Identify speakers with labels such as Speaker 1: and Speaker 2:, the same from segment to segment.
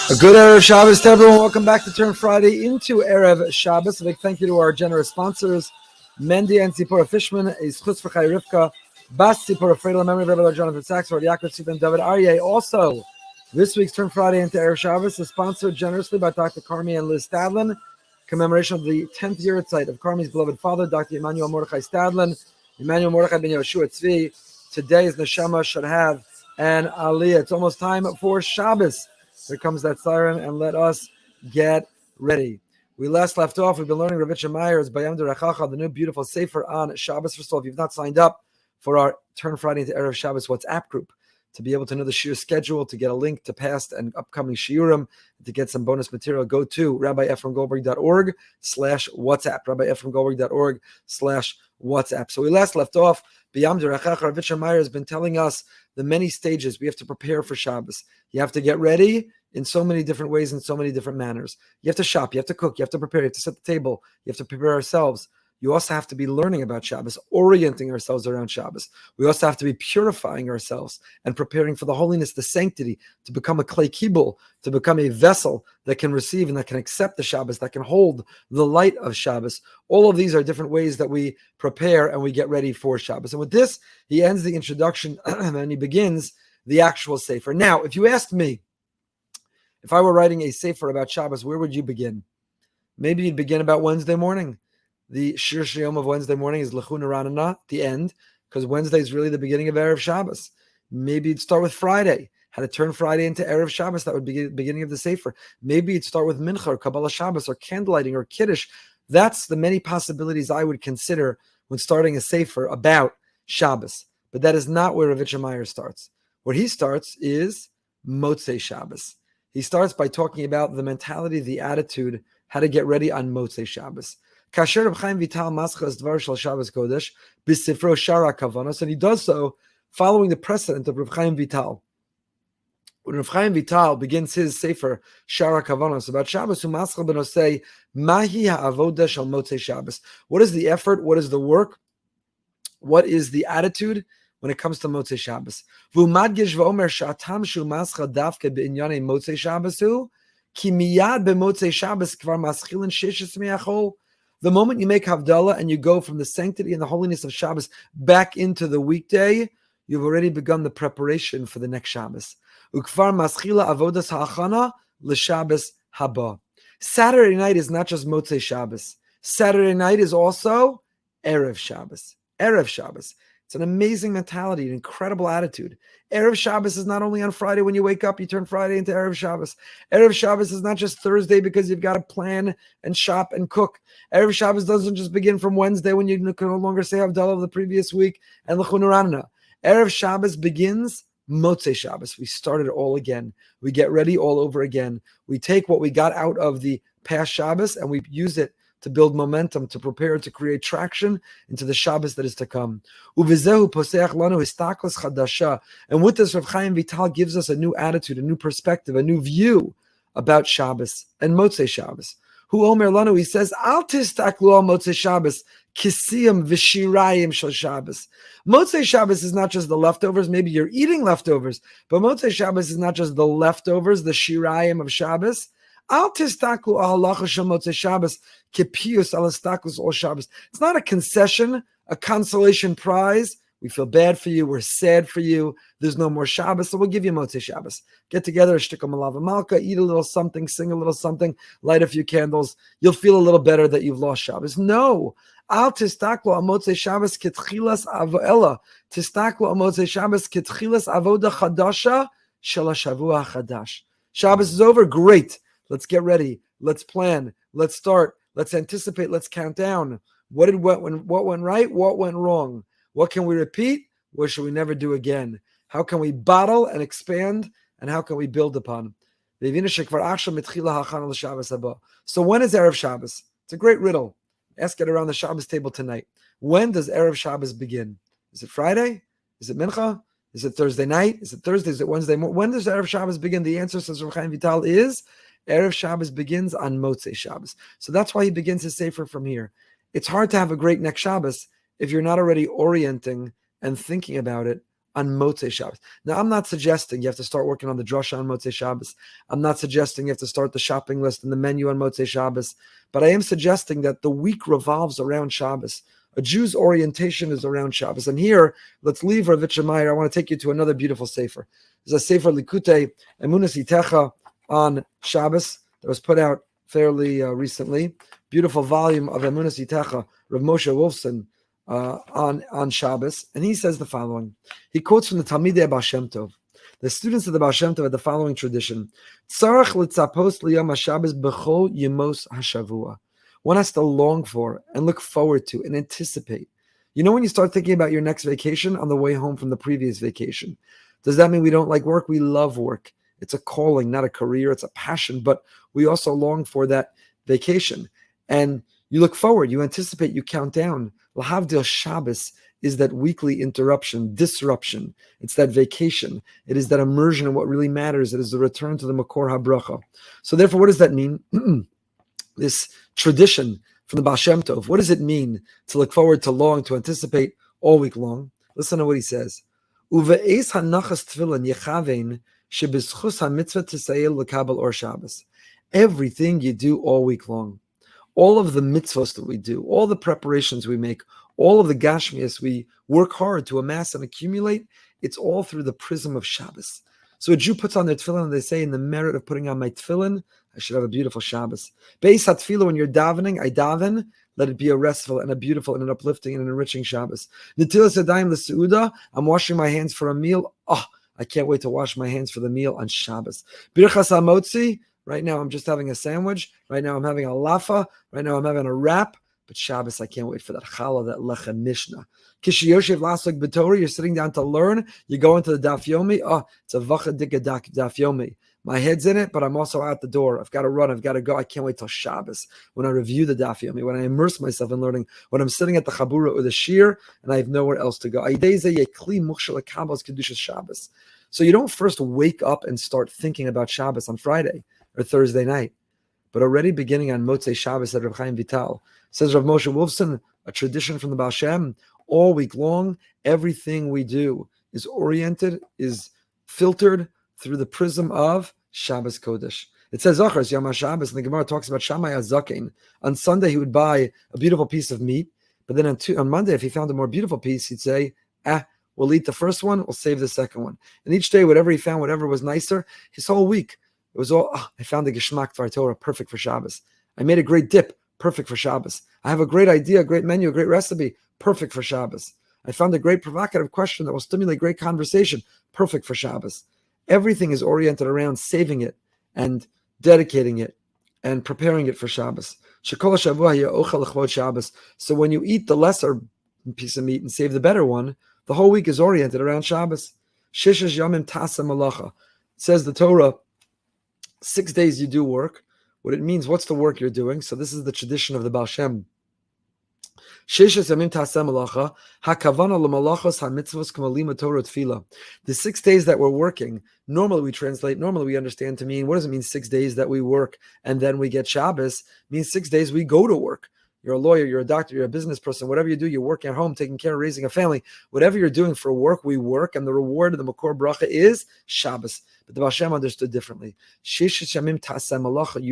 Speaker 1: A good Erev Shabbos to everyone. Welcome back to Turn Friday into Erev Shabbos. A big thank you to our generous sponsors, Mendy and Tzipora Fishman, a Schutz for Chai Rivka, Bas Tzipora Fredel, memory of Rabbi Jonathan Sachs, Rabbi Yaakov Tzip, and David Aryeh. Also, this week's Turn Friday into Erev Shabbos is sponsored generously by Dr. Carmi and Liz Stadlin, commemoration of the 10th year site of Carmi's beloved father, Dr. Emmanuel Mordechai Stadlin, Emmanuel Mordechai ben Yoshua Tzvi. Today's Neshama should have an Aliyah. It's almost time for Shabbos. Here comes that siren, and let us get ready. We last left off. We've been learning Rabbi Meyer's Bayam Derachacha, the new beautiful sefer on Shabbos. First of all, if you've not signed up for our Turn Friday into Erev Shabbos WhatsApp group, to be able to know the shiur schedule, to get a link to past and upcoming shiurim, to get some bonus material, go to rabbiefremgoldberg.org/WhatsApp, rabbiefremgoldberg.org/WhatsApp. So we last left off. Bayam Derachacha, Rabbi Meyer has been telling us the many stages we have to prepare for Shabbos. You have to get ready in so many different ways, in so many different manners. You have to shop, you have to cook, you have to prepare, you have to set the table, you have to prepare ourselves. You also have to be learning about Shabbos, orienting ourselves around Shabbos. We also have to be purifying ourselves and preparing for the holiness, the sanctity, to become a clay kibul, to become a vessel that can receive and that can accept the Shabbos, that can hold the light of Shabbos. All of these are different ways that we prepare and we get ready for Shabbos. And with this, he ends the introduction and he begins the actual sefer. Now, if you asked me, if I were writing a sefer about Shabbos, where would you begin? Maybe you'd begin about Wednesday morning. The Shir Shiyom of Wednesday morning is L'chu Neranana, the end, because Wednesday is really the beginning of Erev Shabbos. Maybe you'd start with Friday, how to turn Friday into Erev Shabbos. That would be the beginning of the Sefer. Maybe you'd start with Mincha or Kabbalah Shabbos or candlelighting or Kiddush. That's the many possibilities I would consider when starting a Sefer about Shabbos. But that is not where Rabbi Meyer starts. Where he starts is Motzei Shabbos. He starts by talking about the mentality, the attitude, how to get ready on Motzei Shabbos. Kasher Reb Chaim Vital Maschas Dvar Shel Shabbos Kodesh B'Sifro Shara Kavanos, and he does so following the precedent of Reb Chaim Vital. When Reb Chaim Vital begins his sefer Shara Kavanos about Shabbos, Umaschal Benosei Mahi Ha'avoda Shel Motzei Shabbos. What is the effort? What is the work? What is the attitude when it comes to Motzei Shabbos? V'umadgish v'omer sha'atam shu maschal davke b'inyanei Motzei Shabbosu ki miyad b'Motzei Shabbos kvar maschilin sheshes mi'achol. The moment you make Havdalah and you go from the sanctity and the holiness of Shabbos back into the weekday, you've already begun the preparation for the next Shabbos. Ukvar maschila avodas ha'achana l'Shabbos haba. Saturday night is not just Motzei Shabbos. Saturday night is also Erev Shabbos. Erev Shabbos. It's an amazing mentality, an incredible attitude. Erev Shabbos is not only on Friday when you wake up, you turn Friday into Erev Shabbos. Erev Shabbos is not just Thursday because you've got to plan and shop and cook. Erev Shabbos doesn't just begin from Wednesday when you can no longer say Havdalah of the previous week and L'chu Neranana. Erev Shabbos begins Motzei Shabbos. We start it all again. We get ready all over again. We take what we got out of the past Shabbos and we use it to build momentum, to prepare, to create traction into the Shabbos that is to come. And with this, Rav Chaim Vital gives us a new attitude, a new perspective, a new view about Shabbos and Motzei Shabbos. Hu Omer Lanu, he says, Al tistaklu al Motzei Shabbos, kisiyim v'shirayim shel Shabbos. Motzei Shabbos is not just the leftovers. Maybe you're eating leftovers, but Motzei Shabbos is not just the leftovers, the shirayim of Shabbos. Al tistaklu al halacha shel Motzei Shabbos, kipius al istaklus al Shabbos. It's not a concession, a consolation prize. We feel bad for you. We're sad for you. There's no more Shabbos, so we'll give you Motzei Shabbos. Get together, shtickle malava malka, eat a little something, sing a little something, light a few candles. You'll feel a little better that you've lost Shabbos. No. Al tistaklo al Motzei Shabbos kitchilas avoela. Tistaklo al Motzei Shabbos kitchilas avoda chadasha shel hashavua chadash. Shabbos is over. Great. Let's get ready. Let's plan. Let's start. Let's anticipate. Let's count down. What went right? What went wrong? What can we repeat? What should we never do again? How can we bottle and expand? And how can we build upon? So when is Erev Shabbos? It's a great riddle. Ask it around the Shabbos table tonight. When does Erev Shabbos begin? Is it Friday? Is it Mincha? Is it Thursday night? Is it Thursday? Is it Wednesday morning? When does Erev Shabbos begin? The answer, says Rav Chaim Vital, is Erev Shabbos begins on Motzei Shabbos. So that's why he begins his sefer from here. It's hard to have a great next Shabbos if you're not already orienting and thinking about it on Motzei Shabbos. Now, I'm not suggesting you have to start working on the drasha on Motzei Shabbos. I'm not suggesting you have to start the shopping list and the menu on Motzei Shabbos. But I am suggesting that the week revolves around Shabbos. A Jew's orientation is around Shabbos. And here, let's leave Rav Meyer. I want to take you to another beautiful sefer. There's a sefer Likutei Emunas Itecha on Shabbos that was put out fairly recently. Beautiful volume of Emunas Itecha, Rav Moshe Wolfson, on Shabbos. And he says the following. He quotes from the Talmidei Baal Shem Tov. The students of the Baal Shem Tov had the following tradition. Tzarach litzapos liyom HaShabbos b'chol yemos hashavua. One has to long for and look forward to and anticipate. You know when you start thinking about your next vacation on the way home from the previous vacation? Does that mean we don't like work? We love work. It's a calling, not a career. It's a passion, but we also long for that vacation. And you look forward, you anticipate, you count down. Lahavdil Shabbos is that weekly interruption, disruption. It's that vacation. It is that immersion in what really matters. It is the return to the Makor HaBracha. So therefore, what does that mean? This tradition from the Baal Shem Tov, what does it mean to look forward, to long, to anticipate all week long? Listen to what he says. Uve'es hanachas tefillin yechavein shebizchus hamitzvah tisayel l'kabel or Shabbos. Everything you do all week long, all of the mitzvahs that we do, all the preparations we make, all of the gashmias we work hard to amass and accumulate, it's all through the prism of Shabbos. So a Jew puts on their tefillin and they say, in the merit of putting on my tefillin, I should have a beautiful Shabbos. Beis HaTefillah, when you're davening, I daven, let it be a restful and a beautiful and an uplifting and an enriching Shabbos. Netilas Yadayim l'Seuda, I'm washing my hands for a meal. Oh, I can't wait to wash my hands for the meal on Shabbos. Birchas HaMotzei, right now I'm just having a sandwich. Right now I'm having a lafa. Right now I'm having a wrap. But Shabbos, I can't wait for that challah, that lechem mishnah. Kishiyoshev lasok b'torah, you're sitting down to learn. You go into the daf yomi. Oh, it's a vachadika daf yomi. My head's in it, but I'm also out the door. I've got to run. I've got to go. I can't wait till Shabbos when I review the daf yomi, when I immerse myself in learning, when I'm sitting at the chabura or the shir, and I have nowhere else to go. So you don't first wake up and start thinking about Shabbos on Friday or Thursday night, but already beginning on Motzei Shabbos at Reb Chaim Vital. Says Rav Moshe Wolfson, a tradition from the Baal Shem, all week long, everything we do is oriented, is filtered through the prism of Shabbos Kodesh. It says Zachar Yom HaShabbos, and the Gemara talks about Shammai HaZaken. On Sunday, he would buy a beautiful piece of meat, but then on Monday, if he found a more beautiful piece, he'd say, we'll eat the first one, we'll save the second one. And each day, whatever he found, whatever was nicer, his whole week, it was all, I found the Geschmack Dvar Torah, perfect for Shabbos. I made a great dip, perfect for Shabbos. I have a great idea, a great menu, a great recipe, perfect for Shabbos. I found a great provocative question that will stimulate great conversation, perfect for Shabbos. Everything is oriented around saving it and dedicating it and preparing it for Shabbos. So when you eat the lesser piece of meat and save the better one, the whole week is oriented around Shabbos. It says the Torah, 6 days you do work. What it means, what's the work you're doing? So this is the tradition of the Baal Shem. The 6 days that we're working, normally we understand to mean, what does it mean 6 days that we work and then we get Shabbos? It means 6 days we go to work. You're a lawyer, you're a doctor, you're a business person, whatever you do, you're working at home, taking care of raising a family. Whatever you're doing for work, we work, and the reward of the Makor Bracha is Shabbos. But the Baal Shem understood differently. You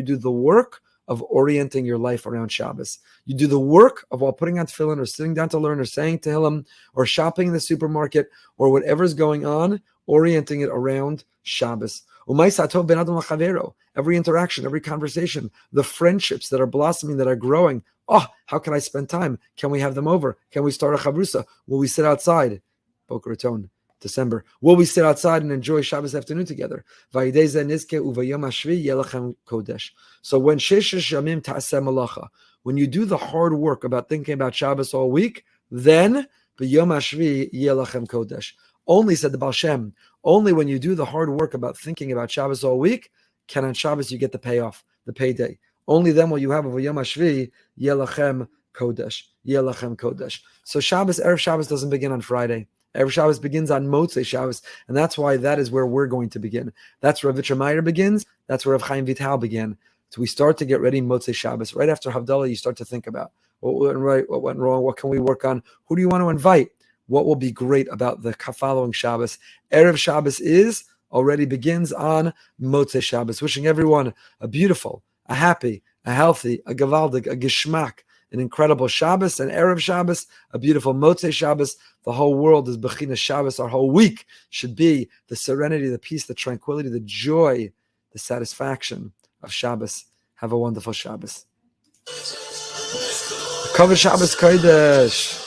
Speaker 1: do the work of orienting your life around Shabbos. You do the work of while putting on tefillin or sitting down to learn or saying Tehillim or shopping in the supermarket or whatever's going on, orienting it around Shabbos. Every interaction, every conversation, the friendships that are blossoming, that are growing. Oh, how can I spend time? Can we have them over? Can we start a chavrusa? Will we sit outside? Boca Raton, December. Will we sit outside and enjoy Shabbos afternoon together? So when when you do the hard work about thinking about Shabbos all week, then b'yom hashvi yelachem kodesh. Only, said the Baal Shem, only when you do the hard work about thinking about Shabbos all week, can on Shabbos you get the payoff, the payday. Only then will you have a v'yom hashvi yelachem kodesh, yelachem kodesh. So Shabbos, Erev Shabbos doesn't begin on Friday. Erev Shabbos begins on Motzei Shabbos, and that's why that is where we're going to begin. That's where Rav Meyer begins. That's where Rav Chaim Vital began. So we start to get ready Motzei Shabbos. Right after Havdalah, you start to think about what went right, what went wrong, what can we work on, who do you want to invite, what will be great about the following Shabbos. Erev Shabbos already begins on Motzei Shabbos. Wishing everyone a beautiful, a happy, a healthy, a gavaldig, a geshmak, an incredible Shabbos, an Erev Shabbos, a beautiful Motzei Shabbos. The whole world is Bechina Shabbos. Our whole week should be the serenity, the peace, the tranquility, the joy, the satisfaction of Shabbos. Have a wonderful Shabbos. Kavod Shabbos Kodesh.